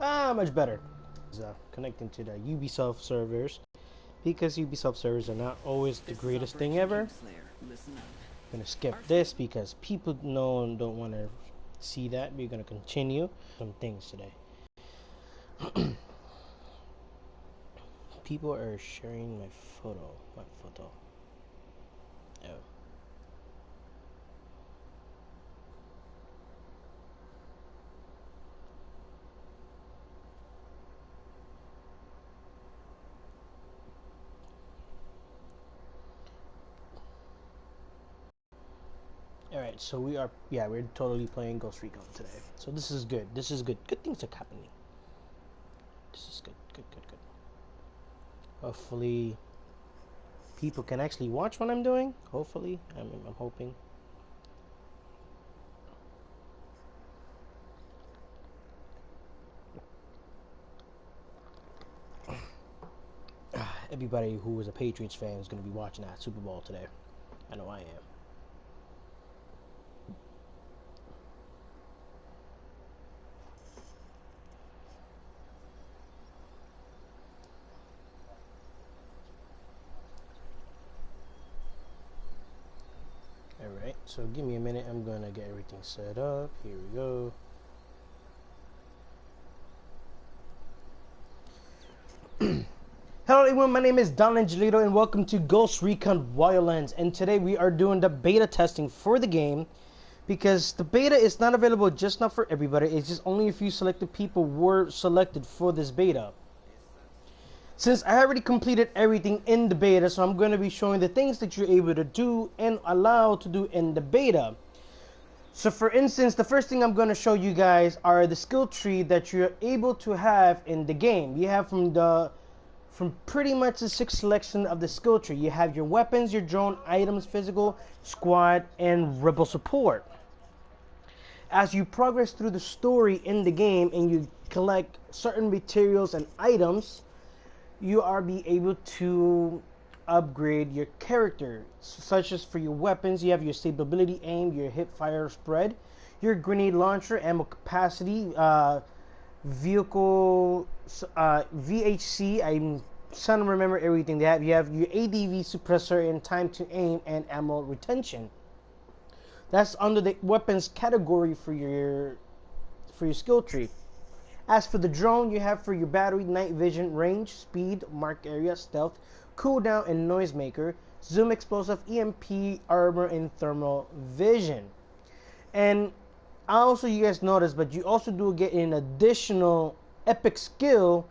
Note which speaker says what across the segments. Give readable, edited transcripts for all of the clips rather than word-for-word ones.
Speaker 1: Much better. Connecting to the Ubisoft servers, because Ubisoft servers are not always the greatest thing ever. I'm gonna skip this because people don't want to see that. We're gonna continue some things today. People are sharing my photo. What photo? Oh. Alright, so we're totally playing Ghost Recon today. So this is good. This is good. Good things are happening. This is good. Good. Hopefully, people can actually watch what I'm doing. Hopefully, I'm hoping. Everybody who is a Patriots fan is going to be watching that Super Bowl today. I know I am. Alright, so give me a minute. I'm going to get everything set up. Here we go. Hello everyone, my name is DonAngelito and welcome to Ghost Recon Wildlands. And today we are doing the beta testing for the game, because the beta is not available just not for everybody. It's just only a few selected people were selected for this beta. Since I already completed everything in the beta, so I'm going to be showing the things that you're able to do and allowed to do in the beta. So for instance, the first thing I'm going to show you guys are the skill tree that you're able to have in the game. You have from pretty much the 6 selection of the skill tree. You have your weapons, your drone, items, physical, squad, and rebel support. As you progress through the story in the game and you collect certain materials and items, you are be able to upgrade your character, such as for your weapons, you have your stability, aim, your hip fire spread, your grenade launcher, ammo capacity, vehicle, VHC. I'm trying to remember everything they have. You have your ADV suppressor and time to aim and ammo retention. That's under the weapons category for your skill tree. As for the drone, you have for your battery, night vision, range, speed, mark area, stealth, cooldown, and noisemaker, zoom, explosive, EMP, armor, and thermal vision. And also, you guys notice, but you also do get an additional epic skill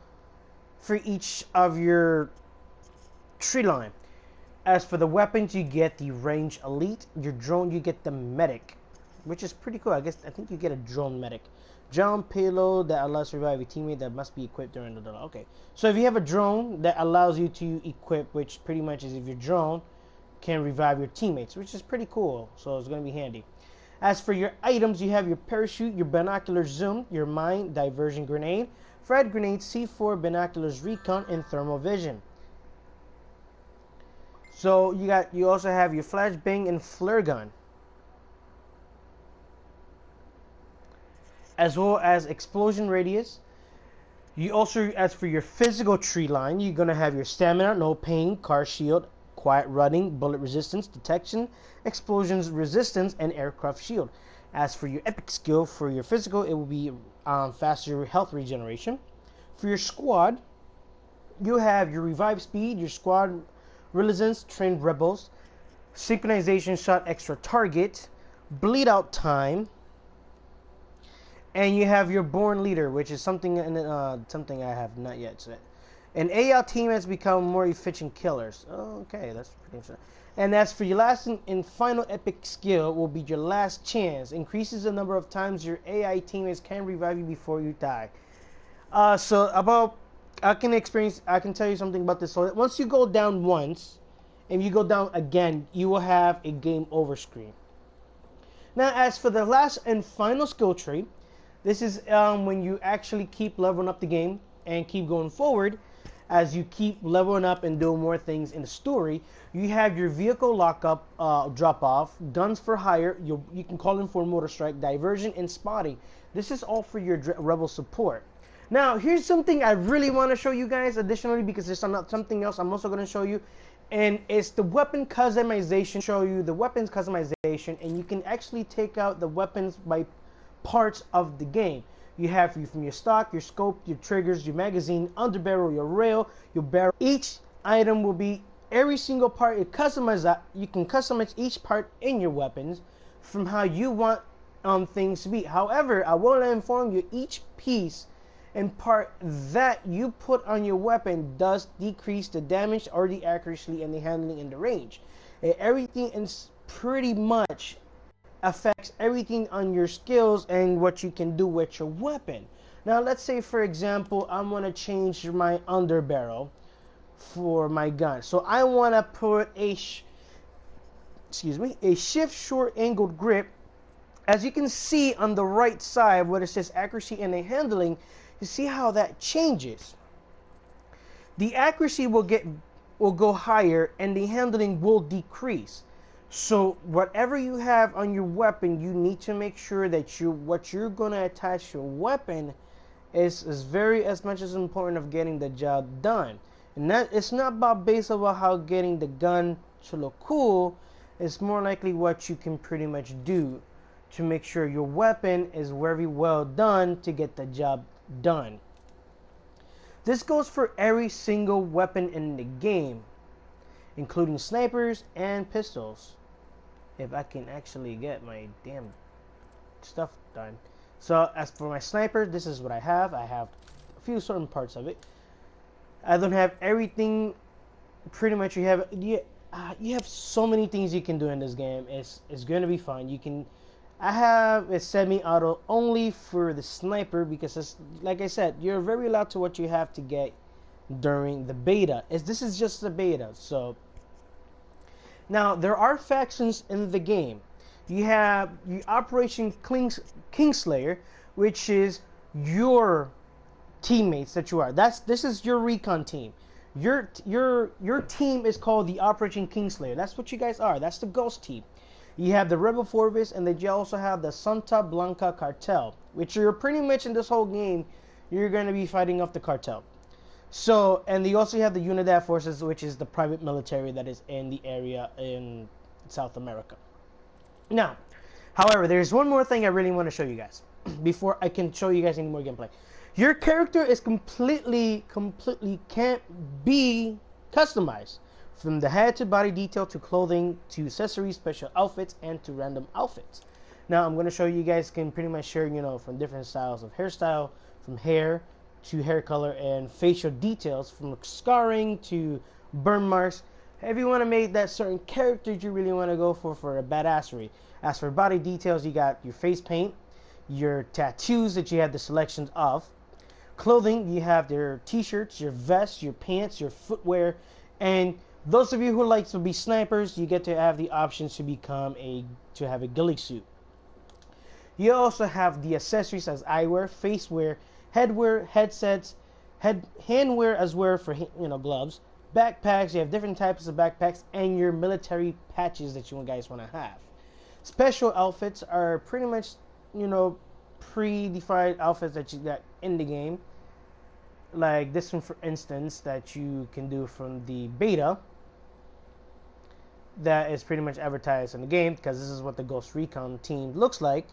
Speaker 1: for each of your tree line. As for the weapons, you get the range elite. Your drone, you get the medic, which is pretty cool. I think you get a drone medic. Drone payload that allows to revive a teammate that must be equipped during the battle. Okay, so if you have a drone that allows you to equip, which pretty much is if your drone can revive your teammates, which is pretty cool. So it's going to be handy. As for your items, you have your parachute, your binocular zoom, your mine, diversion grenade, frag grenade, C4, binoculars recon, and thermal vision. So you also have your flashbang and flare gun, as well as explosion radius. You also, as for your physical tree line, you're gonna have your stamina, no pain, car shield, quiet running, bullet resistance, detection, explosions resistance, and aircraft shield. As for your epic skill for your physical, it will be faster health regeneration. For your squad, you have your revive speed, your squad resilience, trained rebels, synchronization shot, extra target, bleed out time, and you have your born leader, which is something something I have not yet said. An AI team has become more efficient killers. Okay, that's pretty interesting. And as for your last and final epic skill, will be your last chance. Increases the number of times your AI teammates can revive you before you die. So about, I can tell you something about this. So once you go down once, and you go down again, you will have a game over screen. Now, as for the last and final skill tree, this is when you actually keep leveling up the game and keep going forward. As you keep leveling up and doing more things in the story, you have your vehicle lockup, drop off, guns for hire. You can call in for mortar strike, diversion, and spotting. This is all for your rebel support. Now, here's something I really want to show you guys additionally, because there's something else I'm also going to show you, and it's the weapon customization. Show you the weapons customization, and you can actually take out the weapons by parts of the game. You have from your stock, your scope, your triggers, your magazine, underbarrel, your rail, your barrel. Each item will be every single part. It customize that. You can customize each part in your weapons from how you want things to be. However, I will inform you, each piece and part that you put on your weapon does decrease the damage or the accuracy and the handling and the range. Everything is pretty much affects everything on your skills and what you can do with your weapon. Now, let's say, for example, I'm going to change my underbarrel for my gun. So I want to put a shift short angled grip. As you can see on the right side where it says accuracy and the handling, you see how that changes. The accuracy will go higher and the handling will decrease. So whatever you have on your weapon, you need to make sure that what you're going to attach your weapon is very as much as important of getting the job done. And that it's not about based about how getting the gun to look cool. It's more likely what you can pretty much do to make sure your weapon is very well done to get the job done. This goes for every single weapon in the game, including snipers and pistols. If I can actually get my damn stuff done. So as for my sniper, this is what I have. I have a few certain parts of it. I don't have everything. Pretty much you have so many things you can do in this game. It's going to be fun. I have a semi-auto only for the sniper because, it's, like I said, you're very allowed to what you have to get during the beta. This is just the beta. So now there are factions in the game. You have Operation Kingslayer, which is your teammates that you are. This is your recon team. Your team is called the Operation Kingslayer. That's what you guys are. That's the Ghost team. You have the Rebel Forces, and then you also have the Santa Blanca Cartel, which you're pretty much in this whole game, you're going to be fighting off the cartel. So, and you also have the Unidad Forces, which is the private military that is in the area in South America. Now, however, there's one more thing I really want to show you guys before I can show you guys any more gameplay. Your character is completely can't be customized. From the head to body detail to clothing to accessories, special outfits, and to random outfits. Now I'm going to show you guys can pretty much share, from different styles of hairstyle, from hair to hair color and facial details, from scarring to burn marks. If you want to make that certain character you really want to go for a badassery. As for body details, you got your face paint, your tattoos that you have the selections of. Clothing, you have your t-shirts, your vests, your pants, your footwear, and those of you who like to be snipers, you get to have the options to have a ghillie suit. You also have the accessories as eyewear, facewear, headwear, headsets, handwear as wear for gloves, backpacks. You have different types of backpacks and your military patches that you guys want to have. Special outfits are pretty much predefined outfits that you got in the game, like this one for instance that you can do from the beta. That is pretty much advertised in the game because this is what the Ghost Recon team looks like.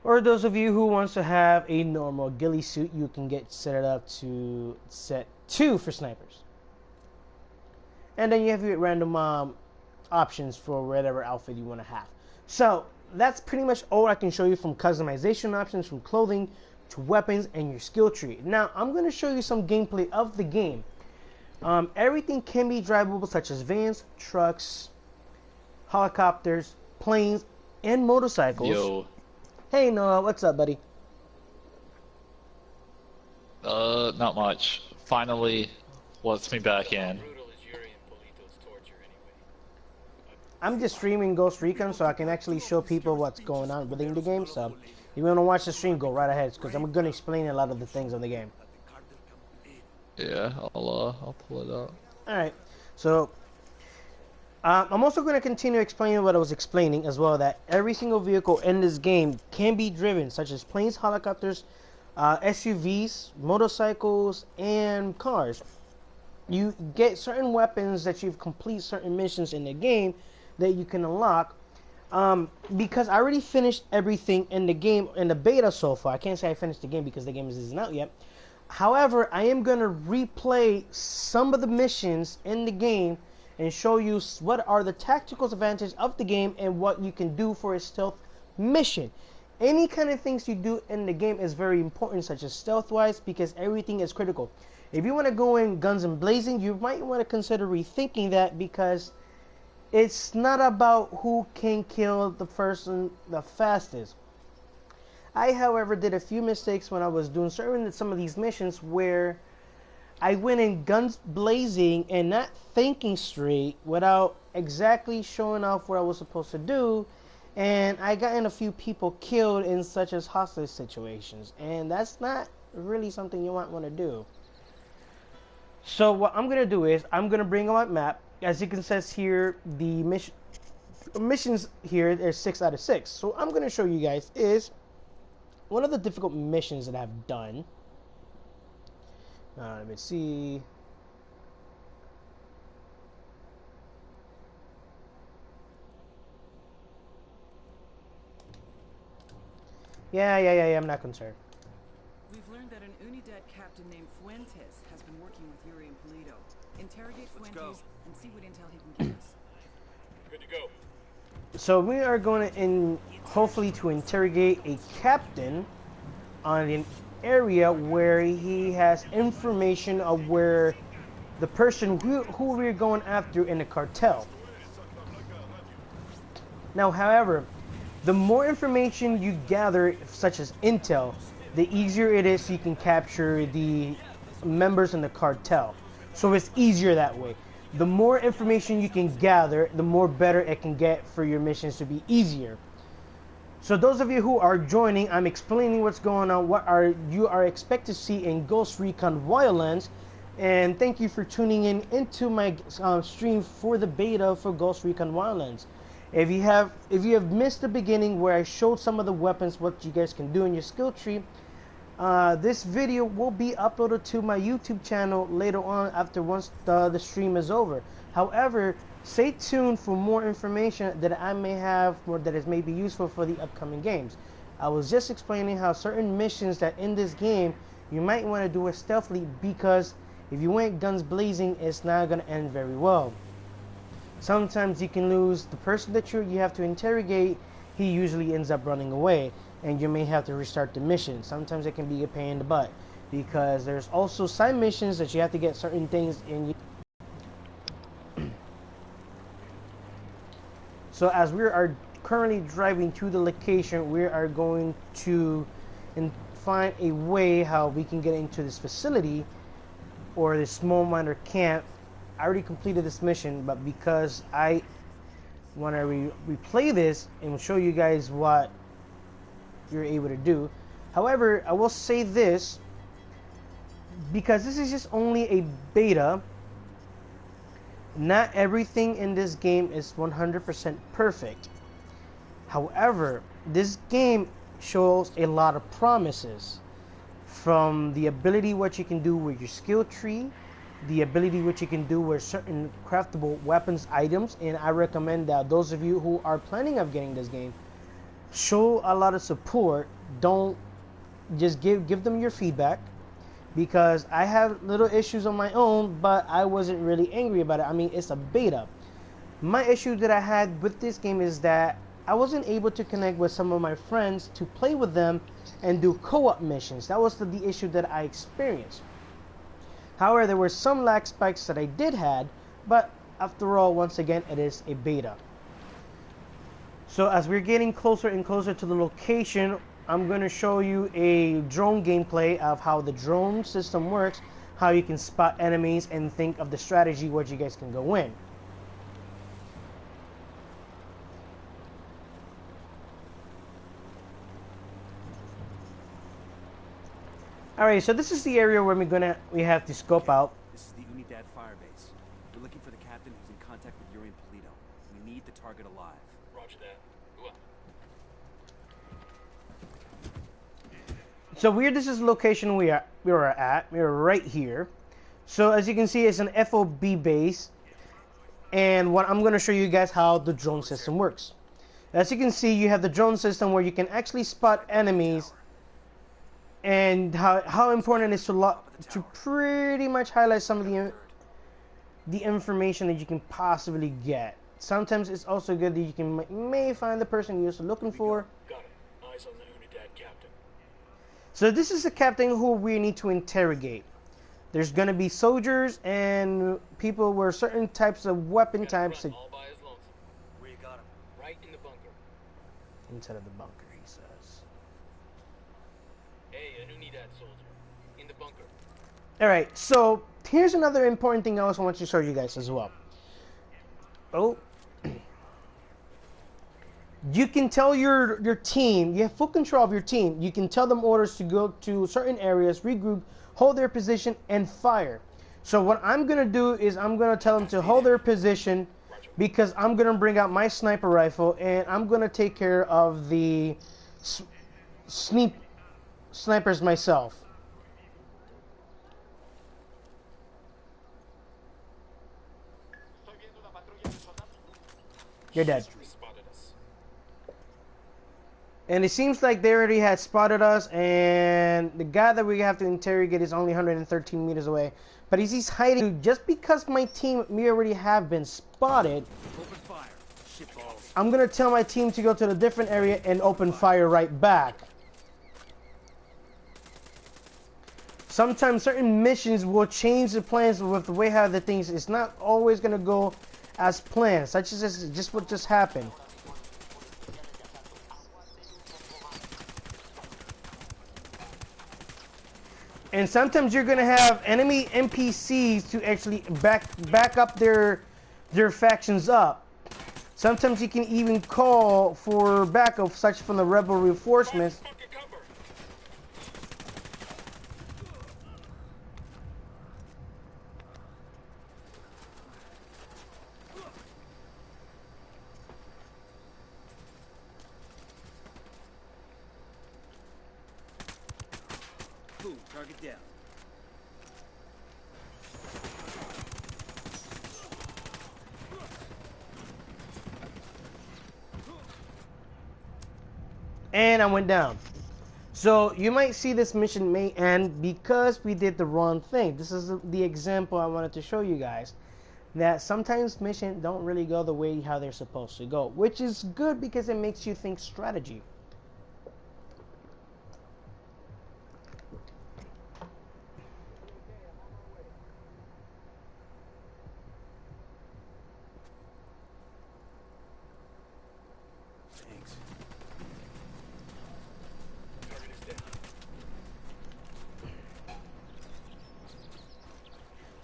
Speaker 1: Or those of you who wants to have a normal ghillie suit, you can get set up to set 2 for snipers. And then you have your random options for whatever outfit you want to have. So that's pretty much all I can show you from customization options, from clothing to weapons and your skill tree. Now I'm going to show you some gameplay of the game. Everything can be drivable, such as vans, trucks, helicopters, planes, and motorcycles.
Speaker 2: Yo.
Speaker 1: Hey Noah, what's up, buddy?
Speaker 2: Not much. Finally lets me back in.
Speaker 1: I'm just streaming Ghost Recon so I can actually show people what's going on within the game. So if you want to watch the stream, go right ahead because I'm going to explain a lot of the things on the game.
Speaker 2: Yeah, I'll pull it up.
Speaker 1: Alright, so I'm also going to continue explaining what I was explaining as well, that every single vehicle in this game can be driven, such as planes, helicopters, SUVs, motorcycles, and cars. You get certain weapons that you've complete certain missions in the game that you can unlock. Because I already finished everything in the game in the beta so far. I can't say I finished the game because the game isn't out yet. However, I am gonna replay some of the missions in the game and show you what are the tactical advantages of the game and what you can do for a stealth mission. Any kind of things you do in the game is very important, such as stealth-wise, because everything is critical. If you want to go in guns and blazing, you might want to consider rethinking that, because it's not about who can kill the person the fastest. I, however, did a few mistakes when I was doing some of these missions where I went in guns blazing and not thinking straight without exactly showing off what I was supposed to do, and I got in a few people killed in such as hostage situations, and that's not really something you might want to do. So what I'm gonna do is I'm gonna bring on my map. As you can see here, the missions here, there's 6 out of 6. So I'm gonna show you guys is one of the difficult missions that I've done. Let me see. Yeah, I'm not concerned.
Speaker 3: We've learned that an Unidad captain named Fuentes has been working with Yuri and Polito. Interrogate Fuentes and see what intel he can give us.
Speaker 4: Good to go.
Speaker 1: So we are going to hopefully to interrogate a captain on an area where he has information of where the person who we're going after in the cartel. Now, however, the more information you gather, such as intel, the easier it is you can capture the members in the cartel. So it's easier that way. The more information you can gather, the more better it can get for your missions to be easier. So those of you who are joining, I'm explaining what's going on, you are expected to see in Ghost Recon Wildlands, and thank you for tuning into my stream for the beta for Ghost Recon Wildlands. If you have missed the beginning where I showed some of the weapons, what you guys can do in your skill tree, this video will be uploaded to my YouTube channel later on once the stream is over. However, stay tuned for more information that I may have or that is maybe useful for the upcoming games. I was just explaining how certain missions that in this game you might want to do it stealthily, because if you went guns blazing, it's not going to end very well. Sometimes you can lose the person that you have to interrogate. He usually ends up running away, and you may have to restart the mission. Sometimes it can be a pain in the butt, because there's also side missions that you have to get certain things in. So as we are currently driving to the location, we are going to find a way how we can get into this facility or this small miner camp. I already completed this mission, but because I want to replay this and show you guys what you're able to do. However, I will say this, because this is just only a beta, not everything in this game is 100% perfect. However, this game shows a lot of promises, from the ability what you can do with your skill tree, the ability what you can do with certain craftable weapons items, and I recommend that those of you who are planning on getting this game, show a lot of support. Don't just give them your feedback, because I have little issues on my own, but I wasn't really angry about it. I mean, it's a beta. My issue that I had with this game is that I wasn't able to connect with some of my friends to play with them and do co-op missions. That was the issue that I experienced. However, there were some lag spikes that I did had, but after all, once again, it is a beta. So as we're getting closer and closer to the location, I'm going to show you a drone gameplay of how the drone system works, how you can spot enemies, and think of the strategy where you guys can go in. Alright, so this is the area where we have to scope out.
Speaker 5: This is the Unidad firebase. We're looking for the captain who's in contact with Yuri and Polito. We need the target alive.
Speaker 4: Roger that. Go on.
Speaker 1: So this is the location we are at. We are right here. So as you can see, it's an FOB base, and what I'm going to show you guys how the drone system works. As you can see, you have the drone system where you can actually spot enemies, and how important it is to pretty much highlight some of the information that you can possibly get. Sometimes it's also good that you can may find the person you're looking for.
Speaker 4: Got it. Eyes on the Unidad captain.
Speaker 1: So this is the captain who we need to interrogate. There's going to be soldiers and people with certain types of weapon types.
Speaker 4: All by his lonesome.
Speaker 5: Where you got him?
Speaker 4: Right in the bunker.
Speaker 1: Inside of the bunker, he says.
Speaker 4: Hey, an Unidad soldier. In the bunker.
Speaker 1: Alright, so here's another important thing I also want to show you guys as well. Oh. You can tell your team, you have full control of your team. You can tell them orders to go to certain areas, regroup, hold their position, and fire. So what I'm going to do is I'm going to tell them to hold their position because I'm going to bring out my sniper rifle and I'm going to take care of the snipers myself. You're dead. And it seems like they already had spotted us, and the guy that we have to interrogate is only 113 meters away. But he's hiding. Just because my team, we already have been spotted,
Speaker 5: Open fire. Shit balls.
Speaker 1: I'm going to tell my team to go to a different area and open fire right back. Sometimes certain missions will change the plans with the way how the things. It's not always going to go as planned, such as just what just happened. And sometimes you're gonna have enemy NPCs to actually back up their factions up. Sometimes you can even call for backup, such from the rebel reinforcements.
Speaker 5: Boom. Target down.
Speaker 1: And I went down. So you might see this mission may end because we did the wrong thing. This is the example I wanted to show you guys. That sometimes missions don't really go the way how they're supposed to go. Which is good because it makes you think strategy.
Speaker 5: Thanks.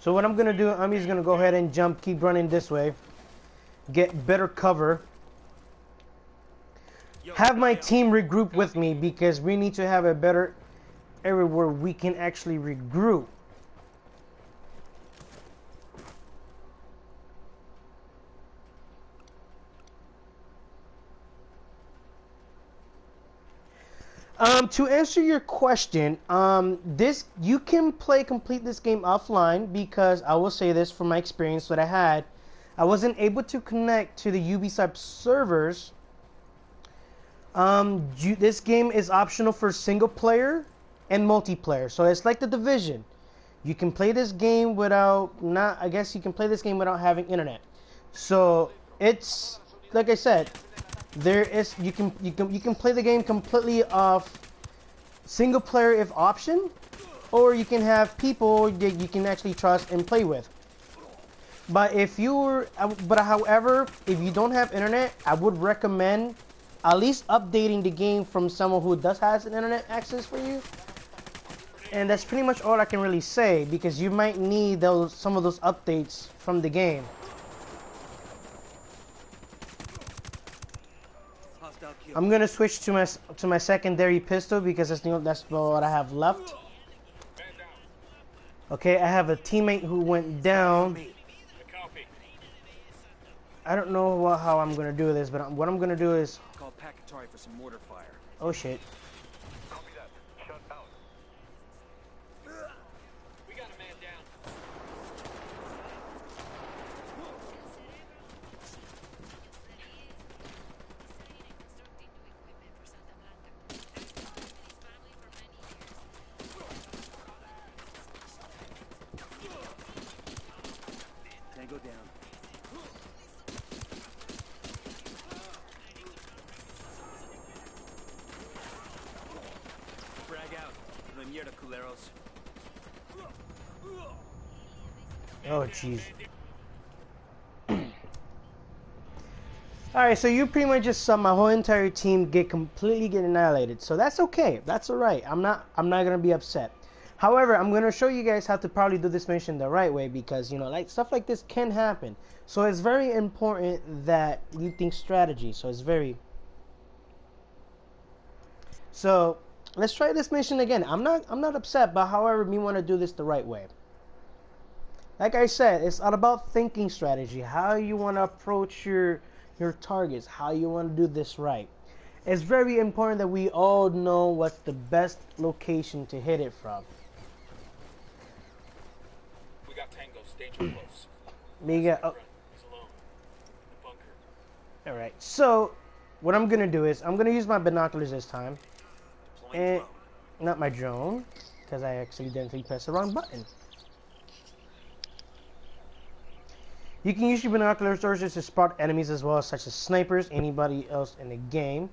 Speaker 1: So what I'm gonna do, I'm just gonna go ahead and jump, keep running this way, get better cover, have my team regroup with me because we need to have a better area where we can actually regroup. To answer your question, this you can complete this game offline because I will say this from my experience that I had, I wasn't able to connect to the Ubisoft servers. This game is optional for single player and multiplayer, so it's like The Division. You can play this game without I guess you can play this game without having internet. So it's like I said. There is you can play the game completely off single player if option, or you can have people that you can actually trust and play with. But however, if you don't have internet, I would recommend at least updating the game from someone who has an internet access for you. And that's pretty much all I can really say because you might need some of those updates from the game. I'm gonna switch to my secondary pistol because that's what I have left. Okay, I have a teammate who went down. I don't know how I'm gonna do this, but what I'm gonna do is
Speaker 5: Call Packatari for some mortar fire.
Speaker 1: oh shit.
Speaker 4: Copy that. Shut out.
Speaker 5: culeros.
Speaker 1: Oh, jeez. Alright, so you pretty much just saw my whole entire team completely get annihilated. So that's okay. That's alright. I'm not gonna be upset. However, I'm gonna show you guys how to probably do this mission the right way, because you know, like, stuff like this can happen. So it's very important that you think strategy. So let's try this mission again. I'm not upset, but however, we want to do this the right way. Like I said, it's all about thinking strategy, how you want to approach your targets, how you want to do this right. It's very important that we all know what's the best location to hit it from.
Speaker 4: We got Tango. Danger close.
Speaker 1: Mega. Oh.
Speaker 4: He's alone. In the bunker.
Speaker 1: All right. So what I'm gonna do is I'm gonna use my binoculars this time, and not my drone, because I accidentally pressed the wrong button. You can use your binocular sources to spot enemies as well, such as snipers, anybody else in the game.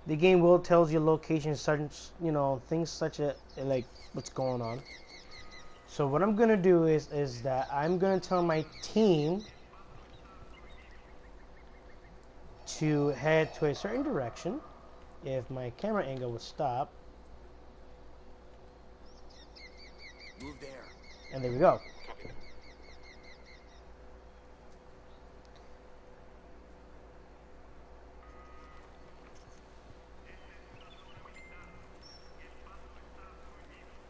Speaker 1: The game will tells you locations, such, you know, things such as like what's going on. So what I'm gonna do is that I'm gonna tell my team to head to a certain direction. If my camera angle would stop,
Speaker 5: Move there.
Speaker 1: and there we go.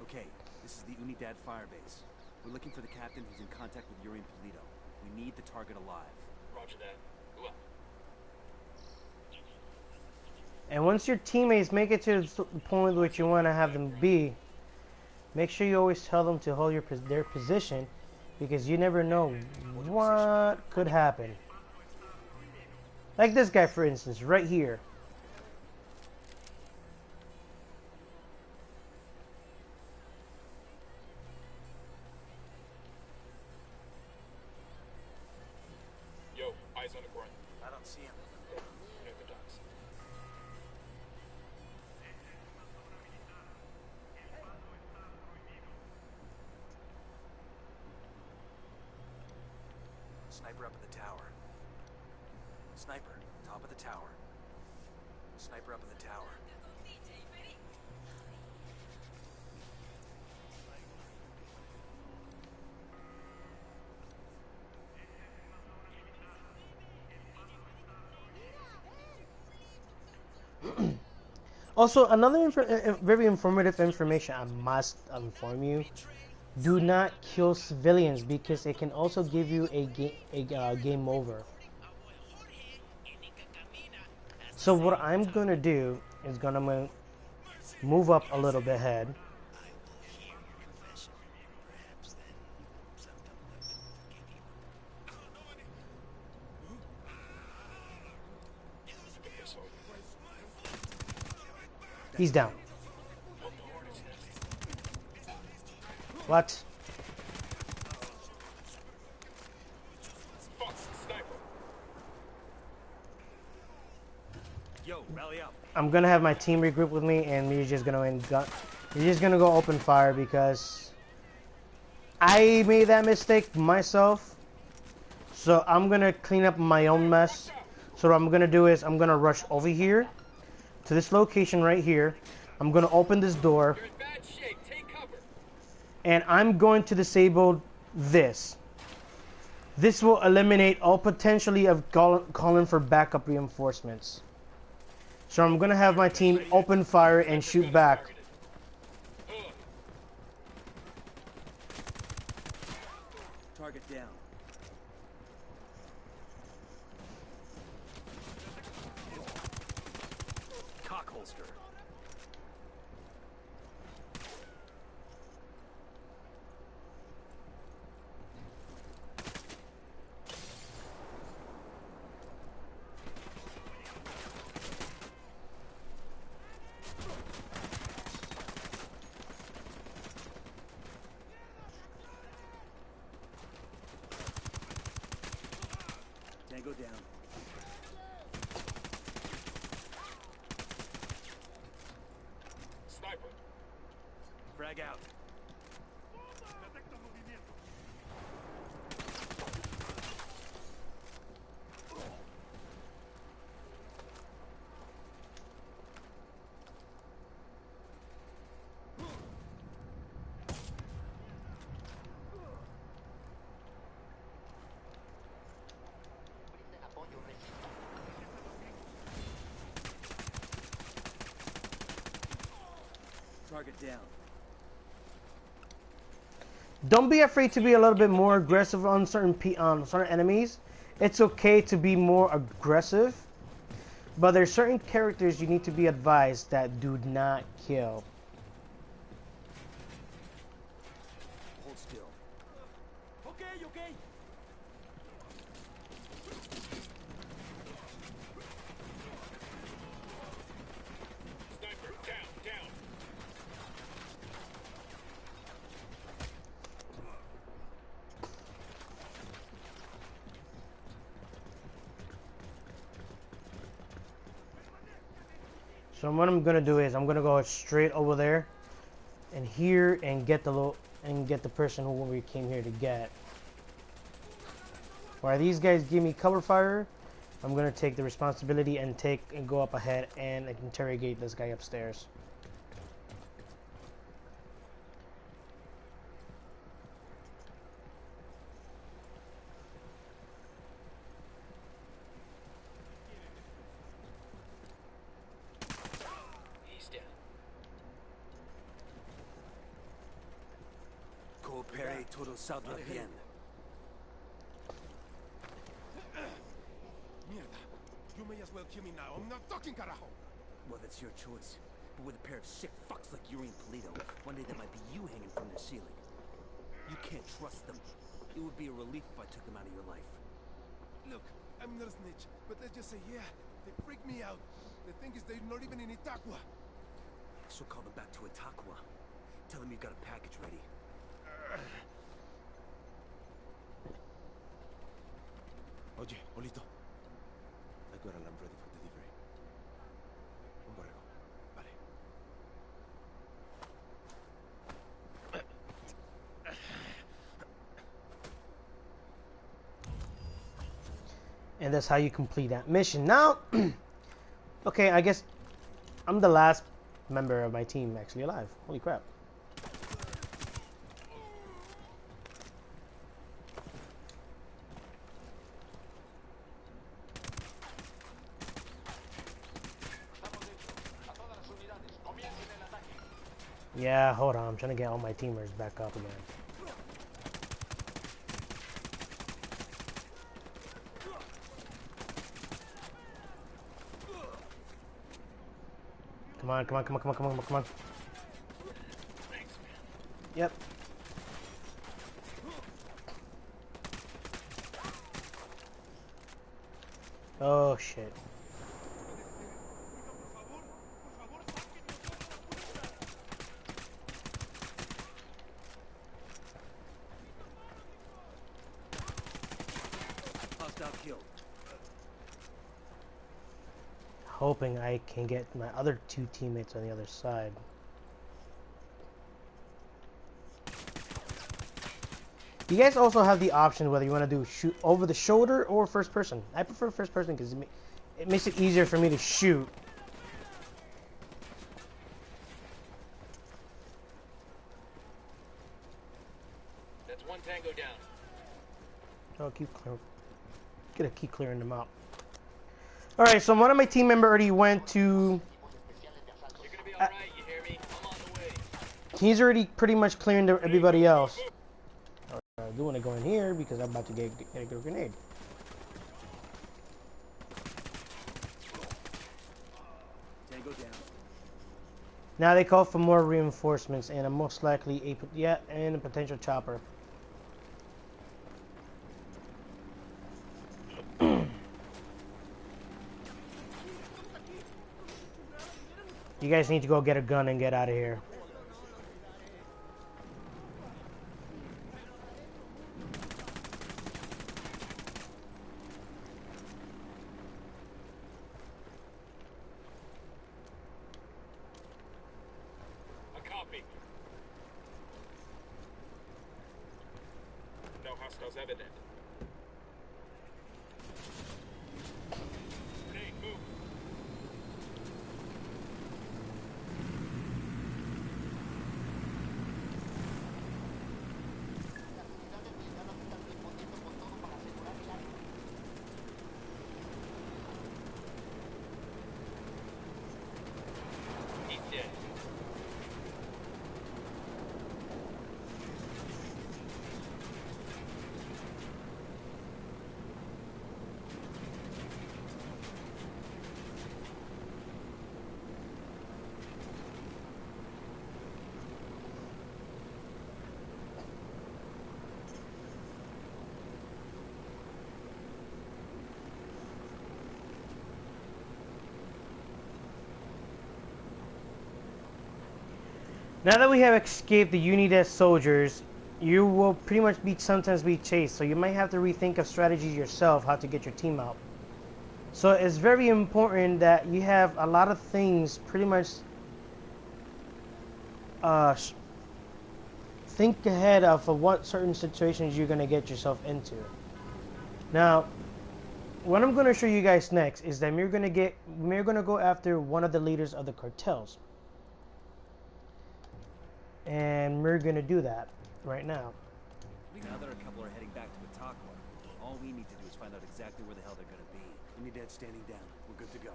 Speaker 5: Okay, this is the Unidad firebase. We're looking for the captain who's in contact with Yuri and Polito. We need the target alive.
Speaker 4: Roger that. Well,
Speaker 1: And once your teammates make it to the point which you want to have them be, make sure you always tell them to hold their position, because you never know what could happen. Like this guy, for instance, right here.
Speaker 4: yo, eyes on the ground.
Speaker 5: I don't see him.
Speaker 4: Near the docks.
Speaker 5: Sniper up at the tower. Sniper, top of the tower. Sniper up at the tower.
Speaker 1: Also, another very informative information I must inform you: do not kill civilians, because it can also give you a game over. So what I'm gonna do is gonna move up a little bit ahead. He's down. What?
Speaker 4: Fuck, sniper.
Speaker 5: Yo, rally up.
Speaker 1: I'm gonna have my team regroup with me, and you're just gonna go open fire, because I made that mistake myself. So I'm gonna clean up my own mess. So what I'm gonna do is I'm gonna rush over here to this location right here. I'm gonna open this door,
Speaker 4: You're in bad shape. Take cover.
Speaker 1: and I'm going to disable this. This will eliminate all potentially of calling for backup reinforcements. So I'm gonna have my team open fire and shoot back.
Speaker 5: Target down. Cock holster. Frag out. Target down.
Speaker 1: Don't be afraid to be a little bit more aggressive on certain enemies. It's okay to be more aggressive, but there's certain characters you need to be advised that do not kill.
Speaker 5: Hold still. Okay, okay.
Speaker 4: Sniper, down, down.
Speaker 1: So what I'm gonna do is I'm gonna go straight over there and here and get the person who we came here to get. While these guys give me cover fire, I'm gonna take the responsibility and go up ahead and interrogate this guy upstairs.
Speaker 4: He's down.
Speaker 5: Coopere todo saldrá bien.
Speaker 6: Mierda. You may as well kill me now. I'm not talking, carajo.
Speaker 5: Well, that's your choice. But with a pair of sick fucks like Yuri and Polito, one day there might be you hanging from their ceiling. You can't trust them. It would be a relief if I took them out of your life.
Speaker 6: Look, I'm not a snitch, but let's just say, yeah, they freak me out. The thing is, they're not even in Itaqua.
Speaker 5: So call them back to Itaqua. Tell them you've got a package ready.
Speaker 6: Oye, Olito. I got a lamb ready for delivery. Un borrego. Vale.
Speaker 1: And that's how you complete that mission. Now, okay, I guess I'm the last member of my team actually alive. Holy crap. Yeah, hold on. I'm trying to get all my teamers back up again. Come on, come on, come on, come on, come on, come on. Yep. Oh shit.
Speaker 5: Hostile killed.
Speaker 1: Hoping I can get my other two teammates on the other side. You guys also have the option whether you want to do shoot over the shoulder or first person. I prefer first person because it makes it easier for me to shoot.
Speaker 4: That's one tango down.
Speaker 1: I'll keep clearing them out. All right, so one of my team member already went to.
Speaker 4: You're gonna be alright, you hear me? I'm on the way.
Speaker 1: He's already pretty much clearing everybody else. I do want to go in here because I'm about to get a grenade.
Speaker 5: Tango down.
Speaker 1: Now they call for more reinforcements and most likely and a potential chopper. You guys need to go get a gun and get out of here.
Speaker 4: A copy.
Speaker 6: Intel's evident. Grenade, move. He's dead.
Speaker 1: Now that we have escaped the Unidad soldiers, you will pretty much sometimes be chased, so you might have to rethink of strategies yourself how to get your team out. So it's very important that you have a lot of things pretty much think ahead of what certain situations you're going to get yourself into. Now, what I'm going to show you guys next is that we're going to go after one of the leaders of the cartels. And we're going to do that right now.
Speaker 5: Now that a couple are heading back to Itaqua, all we need to do is find out exactly where the hell they're gonna be. Unidad standing down. We're good to go.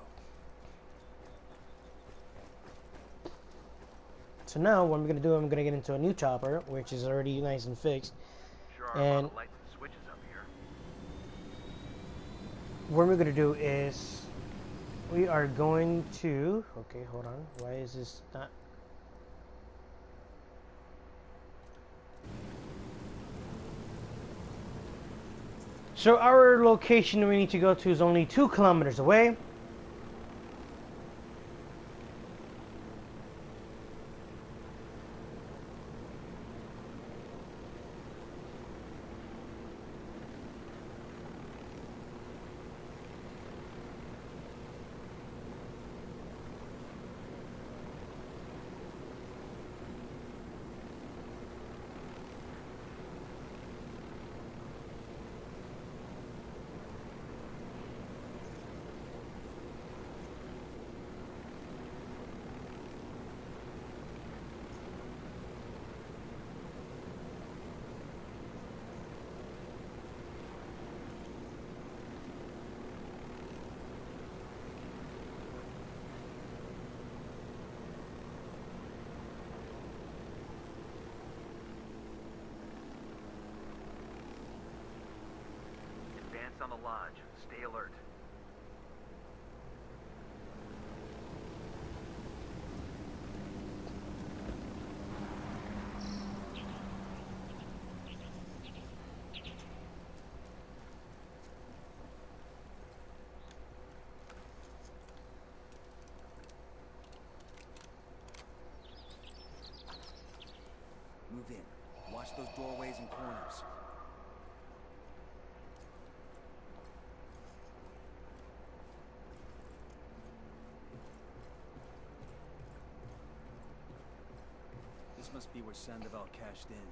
Speaker 1: So now what I'm going to do, I'm going to get into a new chopper, which is already nice and fixed.
Speaker 7: Sure are
Speaker 1: And
Speaker 7: a lot of lights and switches up here.
Speaker 1: what we're going to do is we are going to... Okay, hold on. Why is this not... So our location we need to go to is only 2 kilometers away.
Speaker 7: Advance on the lodge. Stay alert.
Speaker 5: Move in. Watch those doorways and corners. This must be where Sandoval cashed in.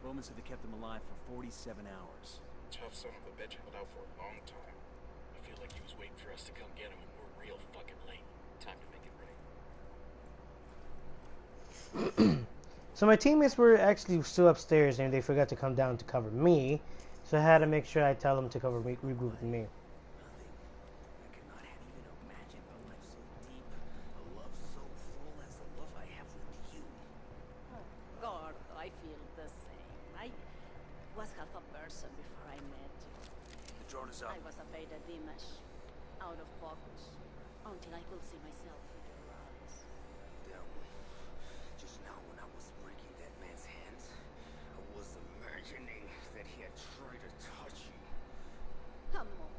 Speaker 5: Roman said they kept him alive for 47 hours.
Speaker 6: Tough son of a bitch held out for a long time. I feel like he was waiting for us to come get him and we're real fucking late. Time to make it right.
Speaker 1: So my teammates were actually still upstairs and they forgot to come down to cover me. So I had to make sure I tell them to cover me, regroup with me.
Speaker 5: I could not have even imagined a life so deep, a love so full as the love I have with you.
Speaker 8: God, I feel the same. I was half a person before I met you.
Speaker 5: The drone is up.
Speaker 8: I was a beta Dimash, out of focus, until I could see myself in your eyes.
Speaker 5: Devil. Just now when I was breaking that man's hands, I was imagining that he had tried to touch you.
Speaker 8: Come on,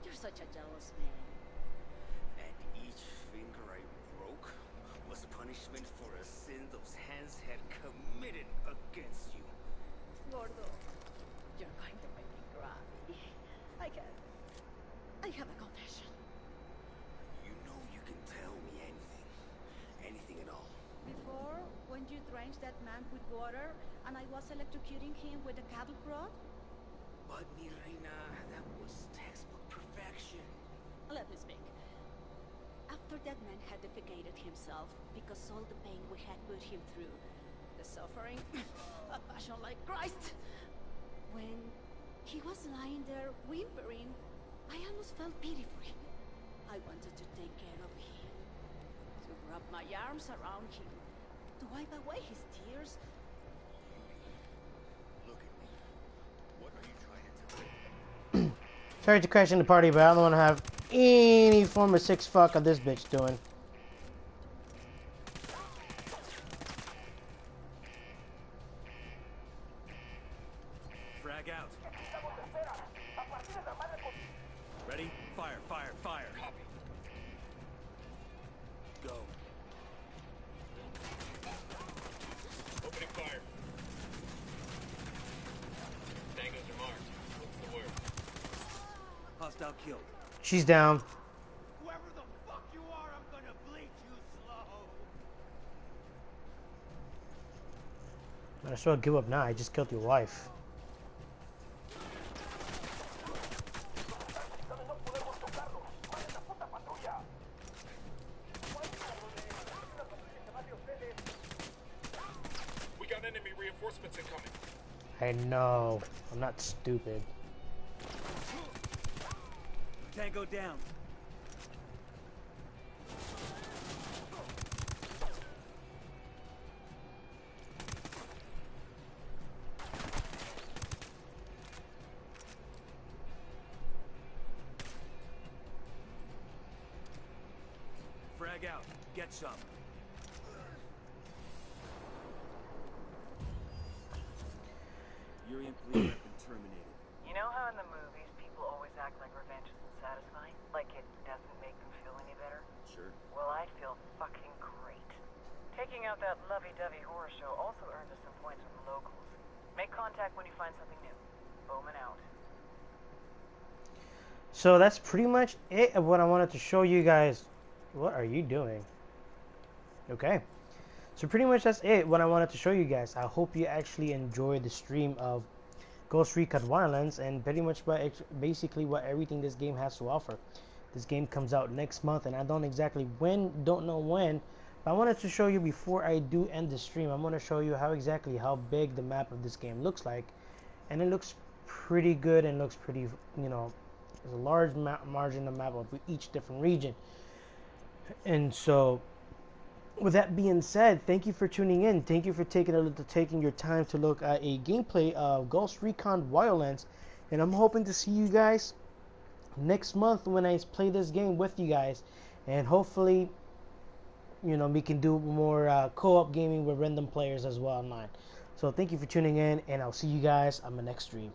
Speaker 8: you're such a jealous man.
Speaker 5: And each finger I broke was punishment for a sin those hands had committed against you.
Speaker 8: Gordo, you're going to make me cry. I have a confession.
Speaker 5: You know you can tell me anything. Anything at all.
Speaker 8: Before, when you drenched that man with water and I was electrocuting him with a cattle prod,
Speaker 5: But mi reina, that was textbook perfection.
Speaker 8: Let me speak. After that man had defecated himself because all the pain we had put him through, the suffering, a passion like Christ. When he was lying there whimpering, I almost felt pity for him. I wanted to take care of him, to wrap my arms around him, to wipe away his tears.
Speaker 6: Look at me. What are you trying to tell me?
Speaker 1: Sorry to crash in the party, but I don't want to have any form of sick fuck of this bitch doing.
Speaker 5: Frag out. Ready? Fire, fire, fire. Copy. Go.
Speaker 7: Opening fire. Tangos are marked. What's the word?
Speaker 5: Hostile killed.
Speaker 1: She's down.
Speaker 6: Whoever the fuck you are, I'm gonna bleed you slow.
Speaker 1: Might as well give up now. I just killed your wife.
Speaker 7: We got enemy reinforcements incoming.
Speaker 1: I know. I'm not stupid.
Speaker 5: Tango down. Frag out. Get some. Yuri and Polito have been terminated.
Speaker 3: You know how in the movies people always act like revenge isn't satisfying? Like it doesn't make them feel any better?
Speaker 6: Sure.
Speaker 3: Well, I'd feel fucking great. Taking out that lovey-dovey horror show also earned us some points with the locals. Make contact when you find something new. Bowman out.
Speaker 1: So that's pretty much it of what I wanted to show you guys. What are you doing? Okay. So pretty much that's it what I wanted to show you guys. I hope you actually enjoyed the stream of Ghost Recon Wildlands and pretty much basically what everything this game has to offer. This game comes out next month and I don't know when, but I wanted to show you before I do end the stream. I'm going to show you how big the map of this game looks like, and it looks pretty good and looks pretty, you know, there's a large margin of map of each different region. And so with that being said, thank you for tuning in. Thank you for taking your time to look at a gameplay of Ghost Recon Wildlands. And I'm hoping to see you guys next month when I play this game with you guys. And hopefully, you know, we can do more co-op gaming with random players as well online. So thank you for tuning in, and I'll see you guys on the next stream.